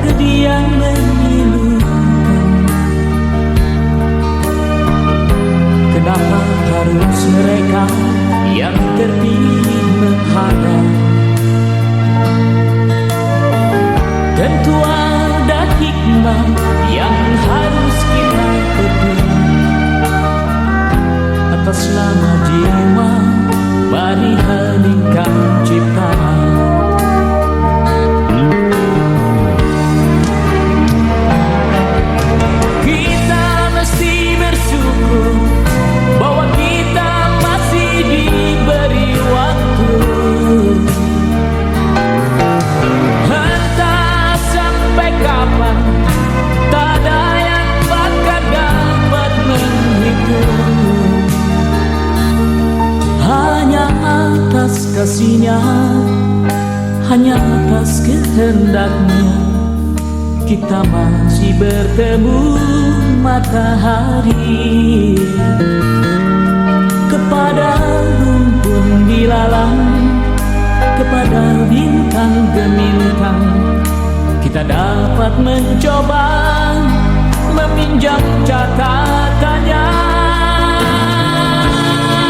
tragedi yang memilukan. Kenapa harus mereka yang terpilih menghadap? Tentu ada hikmah yang harus kita petik atas nama jiwa bagi heningkan ciptaan. Kita mesti bersyukur bahwa kita masih diberi waktu. Entah sampai kapan, tak ada yang bakal dapat menghitung. Hanya atas kasih-Nya, hanya atas kehendak-Nya, kita masih bertemu matahari. Kepada rumpun dilalang, kepada bintang gemintang, kita dapat mencoba meminjam catatannya.